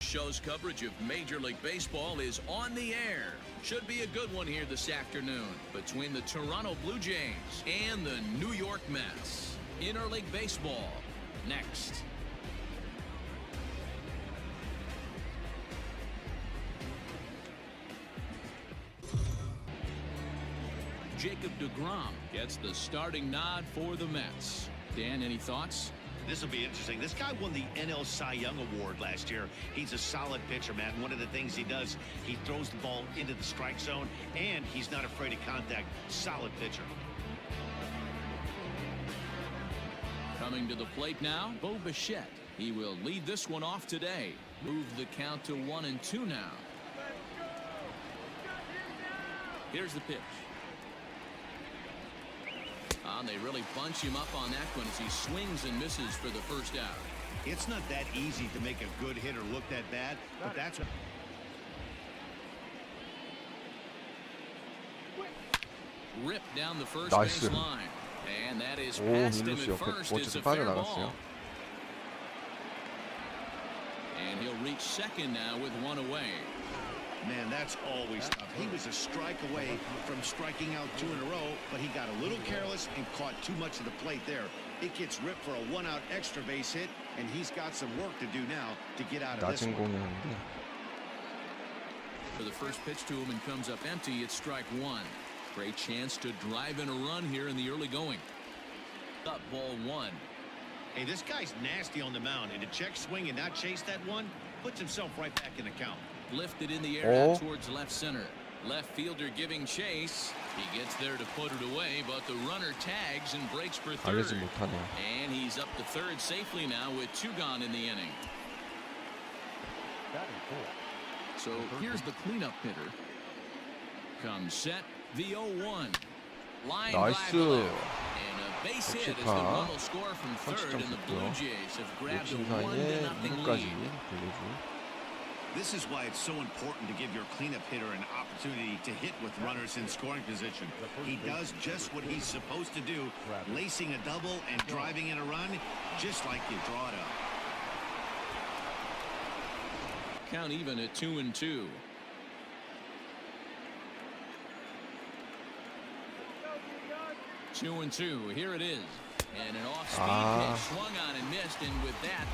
Show's coverage of Major League Baseball is on the air. Should be a good one here this afternoon between the Toronto Blue Jays and the New York Mets. Interleague Baseball next. Jacob DeGrom gets the starting nod for the Mets. Dan, any thoughts? This will be interesting. This guy won the NL Cy Young Award last year. He's a solid pitcher, man. One of the things he does, he throws the ball into the strike zone, and he's not afraid of contact. Solid pitcher. Coming to the plate now, Bo Bichette. He will lead this one off today. Move the count to 1-2 now. Here's the pitch. They really bunch him up on that one as he swings and misses for the first out. It's not that easy to make a good hitter look that bad, but that's... Ripped down the first base line. And that is past him at first. It's a fair ball. And he'll reach second now with one away. Man, that's always tough. He was a strike away from striking out 2 in a row, but he got a little careless and caught too much of the plate there. It gets ripped for a 1-out extra base hit, and he's got some work to do now to get out of this one. For the first pitch to him and comes up empty, it's strike 1. Great chance to drive in a run here in the early going. Up ball 1. Hey, this guy's nasty on the mound, and to check swing and not chase that one puts himself right back in the count. Lifted in the air out towards left center. Left fielder giving chase. He gets there to put it away, but the runner tags and breaks for third. And he's up to third safely now with 2 gone in the inning. So here's the cleanup hitter. Comes set, the 0-1. Line drive to left. And a base hit as the run will score from third, and the Blue Jays have grabbed a 1-0 lead. This is why it's so important to give your cleanup hitter an opportunity to hit with runners in scoring position. He does just what he's supposed to do, lacing a double and driving in a run, just like you draw it up. Count even at 2-2. Two and two. Here it is. And an off-speed pitch swung on and missed. And with that,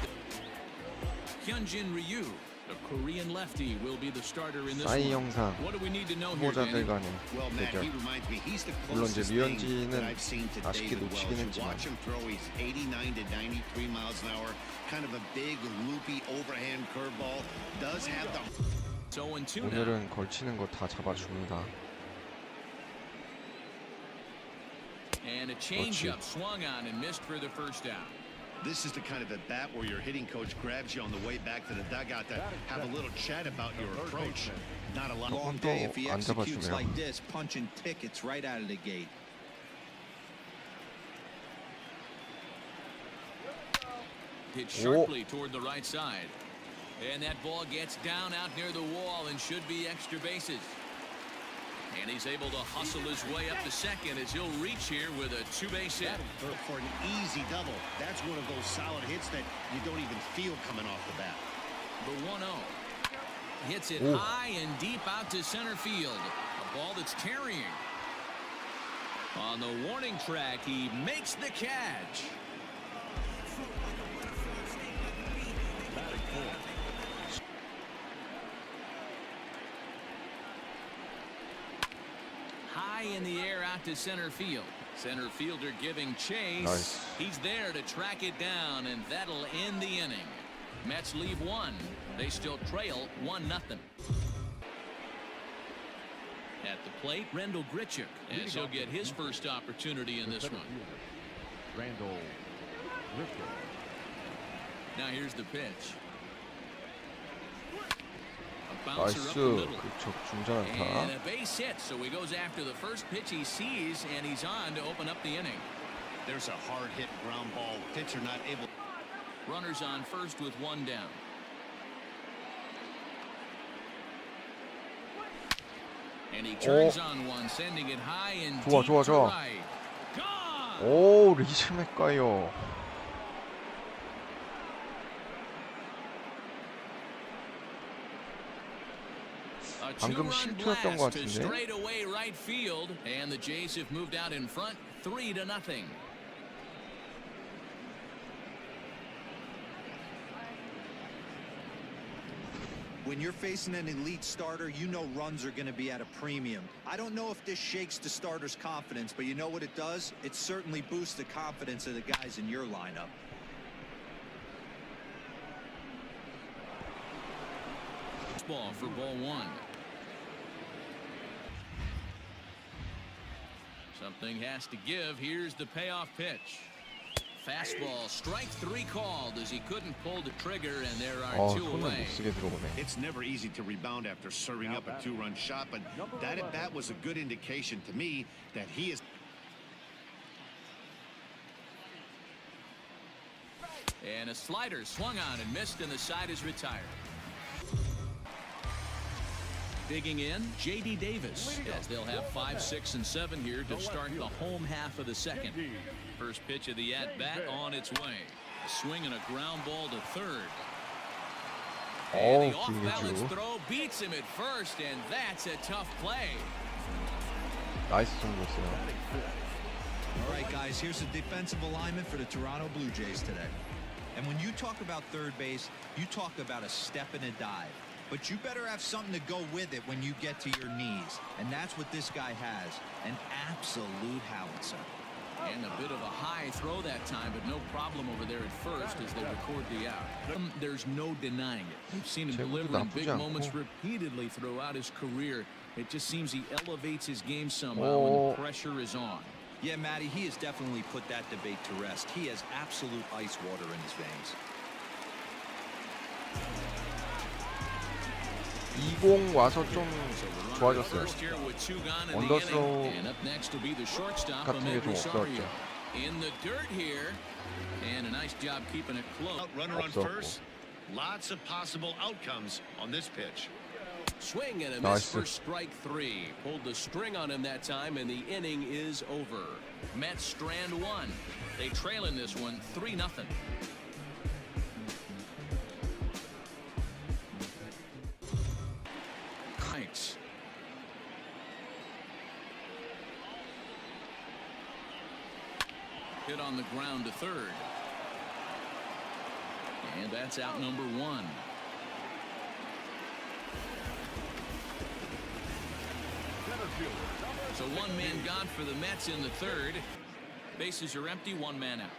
Hyunjin Ryu, the Korean lefty, will be the starter in this one. What do we need to know here, Danny? Well, Matt, he reminds me, he's the closest thing that I've seen today to Wells. Watch him throw. He's 89 to 93 miles an hour. Kind of a big, loopy overhand curveball. Does have the... So 0-2 오늘은 걸치는 거 다 잡아줍니다. And a changeup swung on and missed for the first out. This is the kind of at bat where your hitting coach grabs you on the way back to the dugout to have a little chat about your approach. Not a lot. Long day if he executes like this, punching tickets right out of the gate. Hit sharply toward the right side. And that ball gets down out near the wall and should be extra bases. And he's able to hustle his way up to second as he'll reach here with a 2-base hit. For an easy double. That's one of those solid hits that you don't even feel coming off the bat. The 1-0. Hits it high and deep out to center field. A ball that's carrying. On the warning track, he makes the catch. In the air out to center field. Center fielder giving chase. Nice. He's there to track it down, and that'll end the inning. Mets leave 1. They still trail 1-0. At the plate, Rendell Grichuk, as he'll get his first opportunity in this one. Rendell Grichuk. Now here's the pitch. Bouncer up the middle. And a base hit, so he goes after the first pitch he sees, and he's on to open up the inning. There's a hard hit ground ball. Pitcher not able. Runners on first with 1 down. And he turns on one, sending it high and deep to right. Gone! 오, 리즈메까요. A 방금 two-run 실투였던 것 blast to 같은데. straightaway right field, and the Jays have moved out in front, 3-0. When you're facing an elite starter, you know runs are going to be at a premium. I don't know if this shakes the starter's confidence, but you know what it does? It certainly boosts the confidence of the guys in your lineup. Ball for ball one. Something has to give. Here's the payoff pitch. Fastball, strike three called as he couldn't pull the trigger, and there are two 손을 away. 못 쓰게 들어오네. It's never easy to rebound after serving up a two-run shot, but that at bat was a good indication to me that he is. And a slider swung on and missed, and the side is retired. Digging in, J.D. Davis, as they'll have 5, 6, and 7 here to start the home half of the second. First pitch of the at-bat on its way. A swing and a ground ball to third. And the off-balance 김민주. throw beats him at first, and that's a tough play. 나이스 송구였어요. All right, guys, here's the defensive alignment for the Toronto Blue Jays today. And when you talk about third base, you talk about a step and a dive. But you better have something to go with it when you get to your knees. And that's what this guy has, an absolute howitzer. And a bit of a high throw that time, but no problem over there at first as they record the out. There's no denying it. We've seen him deliver in big moments repeatedly throughout his career. It just seems he elevates his game somehow when the pressure is on. Yeah, Matty, he has definitely put that debate to rest. He has absolute ice water in his veins. 20 와서 좀 좋아졌어요. First here with two gone in the 언더스로우 inning. And up next will be the shortstop, 같은 게 좀 Rosario. 없었죠. In the dirt here, and a nice job keeping it close. Runner on 없었고. first. Lots of possible outcomes on this pitch. Swing and a miss 나이스. for strike three. Pulled the string on him that time, and the inning is over. Mets strand one. They trail in this one 3-0. Kites. Hit on the ground to third. And that's out number one. So one man gone for the Mets in the third. Bases are empty, one man out.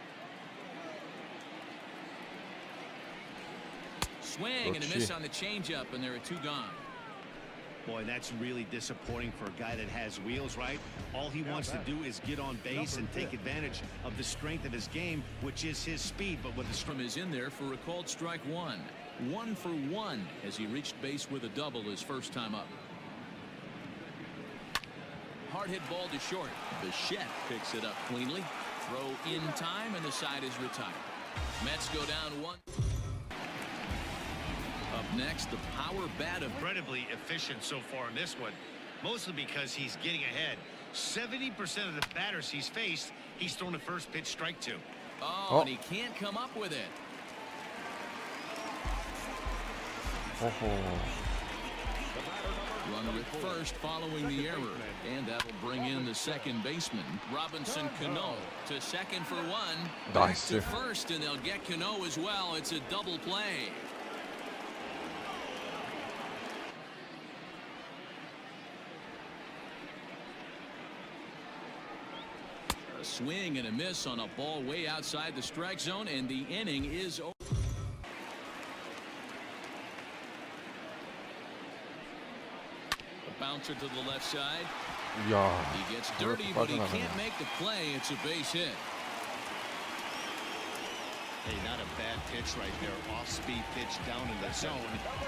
Swing and a miss on the changeup, and there are two gone. Boy, that's really disappointing for a guy that has wheels, right? All he wants to do is get on base and take advantage of the strength of his game, which is his speed. But with the From is in there for a called strike one. 1 for 1 as he reached base with a double his first time up. Hard hit ball to short. Bichette picks it up cleanly. Throw in time, and the side is retired. Mets go down one. Up next, the power bat of incredibly efficient so far in this one, mostly because he's getting ahead. 70% of the batters he's faced, he's thrown a first pitch strike to. Oh, and he can't come up with it. Runner at first following the error, and that'll bring in the second baseman, Robinson Cano, to second for one. Back Nice. to first, and they'll get Cano as well. It's a double play. A swing and a miss on a ball way outside the strike zone, and the inning is over. Bouncer to the left side. 이야, He gets dirty, but he can't make the play. It's a base hit. Hey, not a bad pitch right there. Off-speed pitch down in the zone.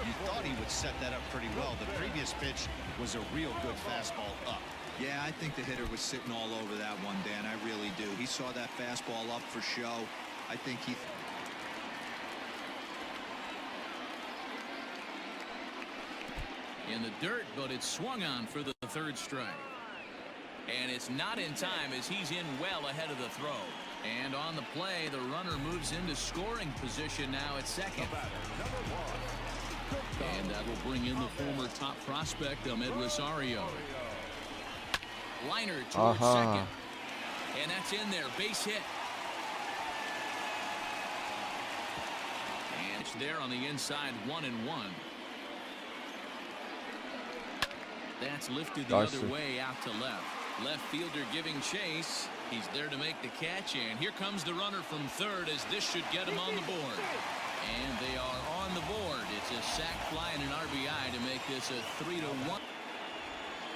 You thought he would set that up pretty well. The previous pitch was a real good fastball up. Yeah, I think the hitter was sitting all over that one, Dan. I really do. He saw that fastball up for show. I think he... In the dirt, but it's swung on for the third strike. And it's not in time as he's in well ahead of the throw. And on the play, the runner moves into scoring position now at second. And that will bring in the former top prospect, Ahmed Rosario. Liner towards second. And that's in there, base hit. And it's there on the inside, 1-1. That's lifted the other way out to left. Left fielder giving chase. He's there to make the catch, and here comes the runner from third as this should get him on the board. And they are on the board. It's a sac fly and an RBI to make this a 3-1.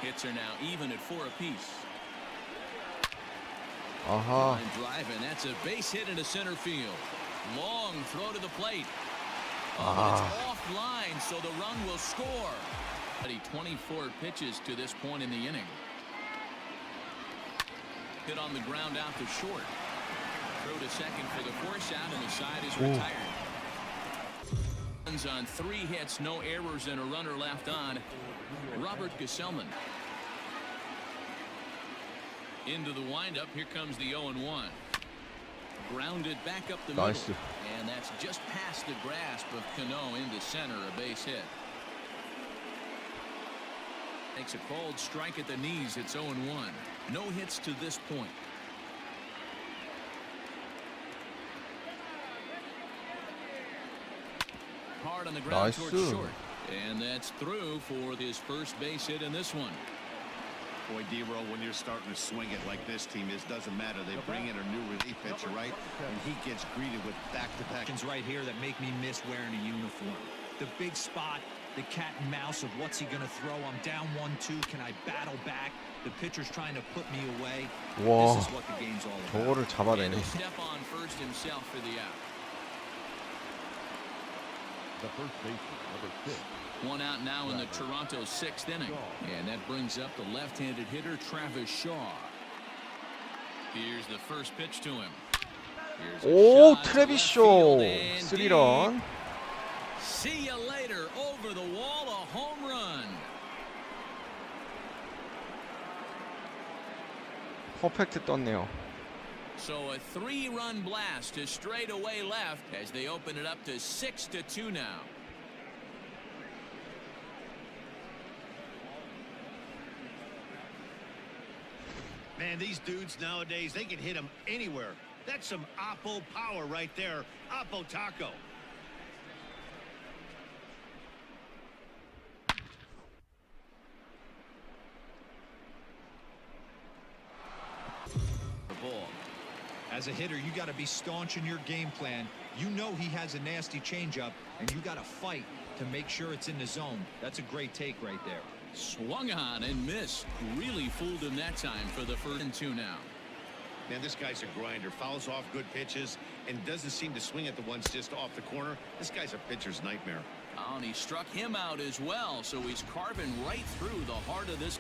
Hits are now even at 4 apiece. Line drive, and that's a base hit into center field. Long throw to the plate. But it's offline, so the run will score. 24 pitches to this point in the inning. Hit on the ground out to short. Throw to second for the force out, and the side is retired. Runs on 3 hits, no errors, and a runner left on. Robert Gesellman. Into the windup. Here comes the 0-1. Grounded back up the middle. And that's just past the grasp of Cano into center, a base hit. Makes a cold strike at the knees. It's 0-1. No hits to this point. Hard on the ground towards short. And that's through for his first base hit in this one. Boy, D-Row, when you're starting to swing it like this team is, doesn't matter. They bring in a new relief pitcher, right? And he gets greeted with back-to-back. Right here that make me miss wearing a uniform. The big spot, the cat and mouse of what's he going to throw. I'm down 1-2. Can I battle back? The pitcher's trying to put me away. This is what the game's all about. 저거를 잡아내네. Step on first himself for the out. The first baseman, number 6. One out now in the Toronto 6th inning. And that brings up the left-handed hitter, Travis Shaw. Here's the first pitch to him. 오, 트래비스 쇼. 3런. See you later. Over the wall, a home run. 퍼펙트 떴네요. So a 3-run blast to straightaway left as they open it up to 6-2 now. Man, these dudes nowadays, they can hit them anywhere. That's some Oppo power right there. Oppo Taco. The ball. As a hitter, you got to be staunch in your game plan. You know he has a nasty changeup, and you got to fight to make sure it's in the zone. That's a great take right there. Swung on and missed. Really fooled him that time for the 1-2 now. Man, this guy's a grinder. Fouls off good pitches and doesn't seem to swing at the ones just off the corner. This guy's a pitcher's nightmare. Oh, and he struck him out as well, so he's carving right through the heart of this.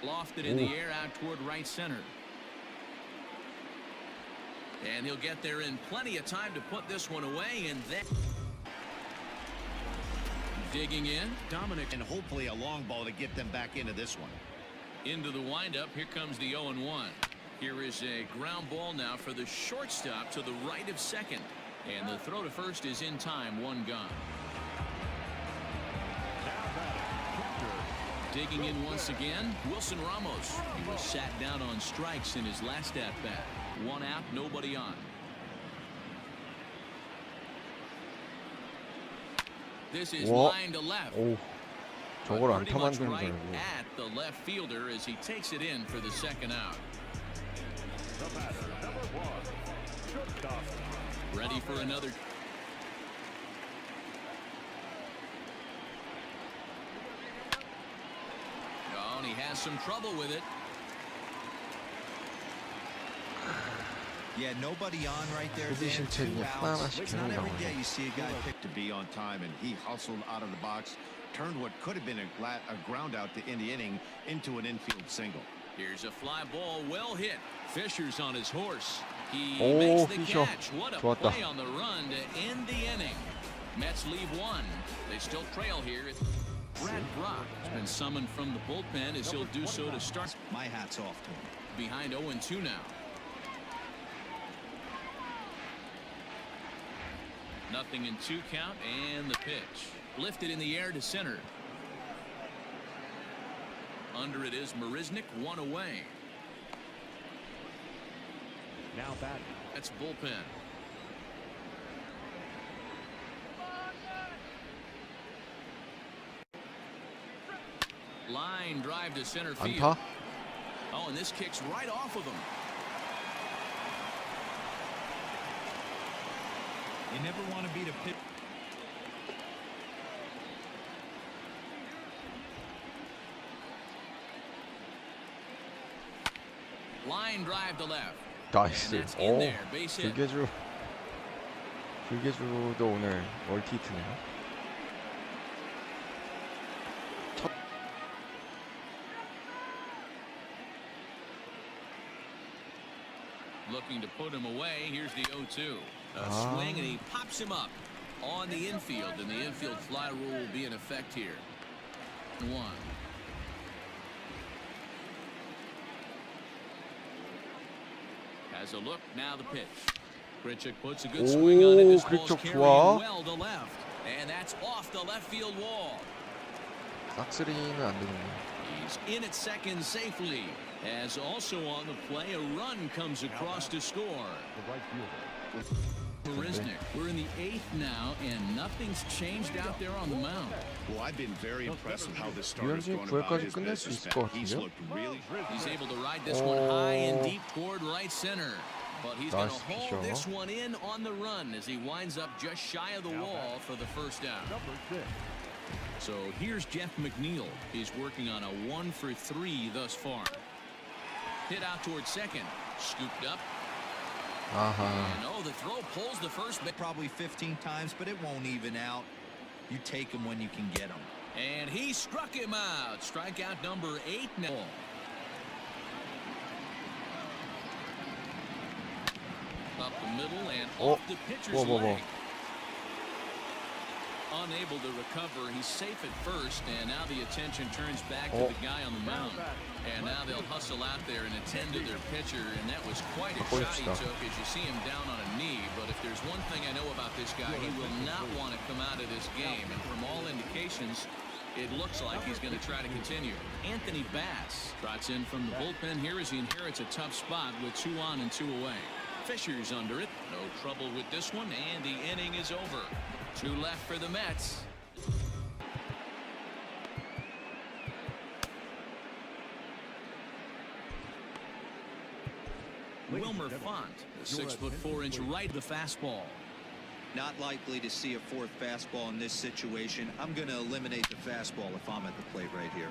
Lofted in the air out toward right center. And he'll get there in plenty of time to put this one away, and then digging in, Dominic, and hopefully a long ball to get them back into this one. Into the windup. Here comes the 0-1. Here is a ground ball now for the shortstop to the right of second, and the throw to first is in time. 1 gone. Digging in once again, Wilson Ramos. He was sat down on strikes in his last at-bat. 1 out, nobody on. This is line to left. 오, 저걸 Pretty 안타 much 만드는 right 거라고. at the left fielder as he takes it in for the 2nd out. The batter, number 1, shortstop. Ready for another. Oh, and he has some trouble with it. Yeah, nobody on right there. 포지션 Dan, 2 체인지 outs. 하나씩 It's 계속 not every 나오네. day you see a guy pick. To be on time, and he hustled out of the box, turned what could have been a ground out to end the inning into an infield single. Here's a fly ball, well hit. Fisher's on his horse. He Oh, makes the Fisher. catch. What a 좋았다. play on the run to end the inning. Mets leave 1. They still trail here. Brad Brock has been summoned from the bullpen as he'll do so to start. My hat's off to him. Behind 0-2 now. Nothing in 2 count, and the pitch. Lifted in the air to center. Under it is Marisnik, 1 away. Now batting. That's bullpen. Line drive to center field. 안타? Oh, and this kicks right off of him. You never want to beat a pitch. Line drive to left. 나이스. And that's in 오, there. Base hit. 불개주도 오늘 멀티 히트네요. Looking to put him away. Here's the 0-2. A swing, and he pops him up on the infield, and the infield fly rule will be in effect here. 1. Has a look. Now the pitch. Grichuk puts a good swing on it. This ball's Grichuk carrying 좋아. well to left, and that's off the left field wall. 싹쓸이는 안 되겠네. He's in at second safely. As also on the play, a run comes across to score. The right fielder. Marisnik. We're in the 8th now, and nothing's changed out there on the mound. Well, I've been very impressed with how this starter's 류현진 gone about 9회까지 his 끝낼 수 business. 있을 것 He's 같은데요? looked really He's able to ride this one high and deep toward right center. But he's going to Nice hold pitch, this one in on the run as he winds up just shy of the wall for the first down. Number 6. So here's Jeff McNeil. He's working on a 1 for 3 thus far. Hit out towards second. Scooped up. 아하. And oh, the throw pulls the first base. Probably 15 times, but it won't even out. You take them when you can get them. And he struck him out. Strikeout number 8 now. Up the middle and off the pitcher's leg. Unable to recover. He's safe at first, and now the attention turns back to the guy on the mound. And now they'll hustle out there and attend to their pitcher, and that was quite a shot he took as you see him down on a knee. But if there's one thing I know about this guy, he will not want to come out of this game. And from all indications, it looks like he's going to try to continue. Anthony Bass trots in from the bullpen here as he inherits a tough spot with 2 on and 2 away. Fisher's under it. No trouble with this one, and the inning is over. 2 left for the Mets. Wilmer Font, a 6'4" right of the fastball. Not likely to see a 4th fastball in this situation. I'm going to eliminate the fastball if I'm at the plate right here.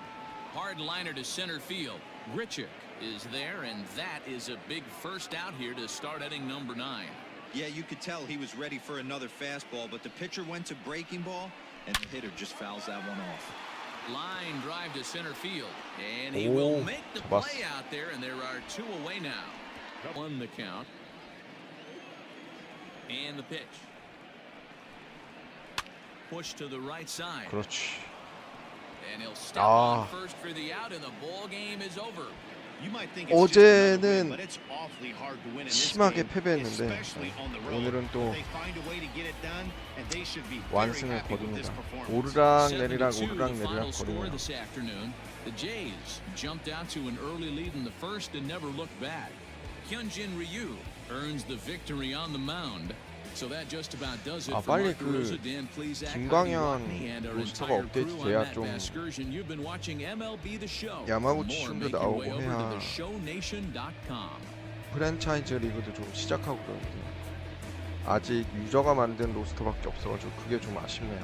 Hard liner to center field. Grichuk is there, and that is a big first out here to start inning number 9. Yeah, you could tell he was ready for another fastball, but the pitcher went to breaking ball, and the hitter just fouls that one off. Line drive to center field, and he will make the play out there, and there are 2 away now. 1 the count. And the pitch. Push to the right side. 그렇지. And he'll step on first for the out, and the ball game is over. You might think it's just another win, 어제는 but it's awfully hard to win in this 심하게 game, 패배했는데 especially on the road. 오늘은 또 They find a way to get it done, and they should be very 완승을 happy with this 거둡니다. performance. 오르락 내리락 72 오르락 the 내리락 final score 거리네요. this afternoon. The Jays jumped out to an early lead in the first and never looked back. Hyunjin Ryu earns the victory on the mound. So that just about does it for 빨리 Mark Rosa, Dan Plesac, 김광현 and our 로스터가 entire 업데이트 crew on 돼야 that 좀 excursion. You've been watching MLB The Show. 야마구치 For more, 춤도 make your 나오고 way over to 해야 theshownation.com. 프랜차이즈 리그도 좀 시작하고 그러는데 아직 유저가 만든 로스터밖에 없어가지고 그게 좀 아쉽네요.